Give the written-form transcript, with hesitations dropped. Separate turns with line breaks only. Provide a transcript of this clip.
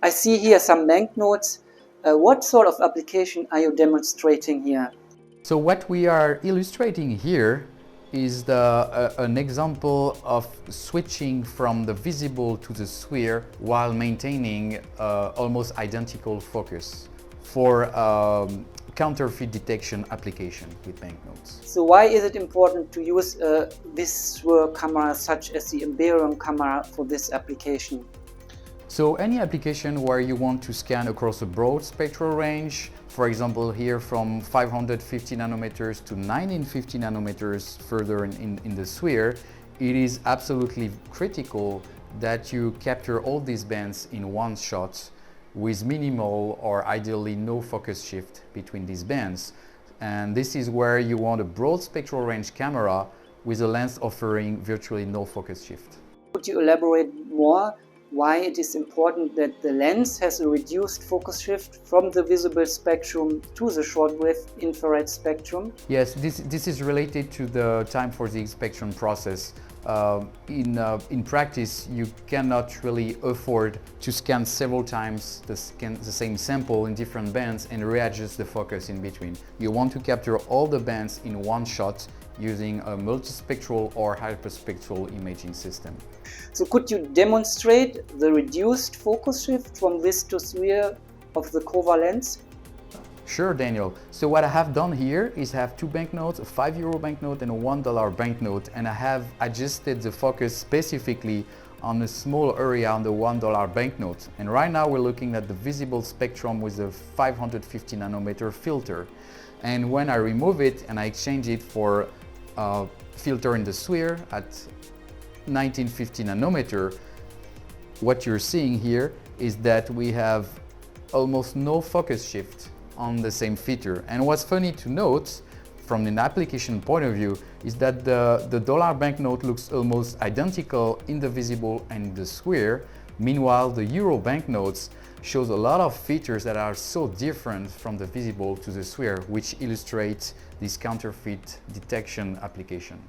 I see here some banknotes. What sort of application are you demonstrating here?
So what we are illustrating here is an example of switching from the visible to the sphere while maintaining almost identical focus for counterfeit detection application with banknotes.
So why is it important to use a vis-swir camera such as the Imperium camera for this application?
So any application where you want to scan across a broad spectral range, for example here from 550 nanometers to 1950 nanometers further in the sphere, it is absolutely critical that you capture all these bands in one shot with minimal or ideally no focus shift between these bands. And this is where you want a broad spectral range camera with a lens offering virtually no focus shift.
Could you elaborate more why it is important that the lens has a reduced focus shift from the visible spectrum to the shortwave infrared spectrum?
Yes, this is related to the time for the spectrum process. In practice, you cannot really afford to scan several times the same sample in different bands and readjust the focus in between. You want to capture all the bands in one shot using a multispectral or hyperspectral imaging system.
So could you demonstrate the reduced focus shift from vis to sphere of the Kowa lens?
Sure, Daniel. So what I have done here is have two banknotes, a €5 banknote and a $1 banknote, and I have adjusted the focus specifically on a small area on the $1 banknote. And right now we're looking at the visible spectrum with a 550 nanometer filter. And when I remove it and I exchange it for a filter in the sphere at 1950 nanometer, what you're seeing here is that we have almost no focus shift on the same feature. And what's funny to note from an application point of view is that the dollar banknote looks almost identical in the visible and in the sphere. Meanwhile, the euro banknotes shows a lot of features that are so different from the visible to the sphere, which illustrates this counterfeit detection application.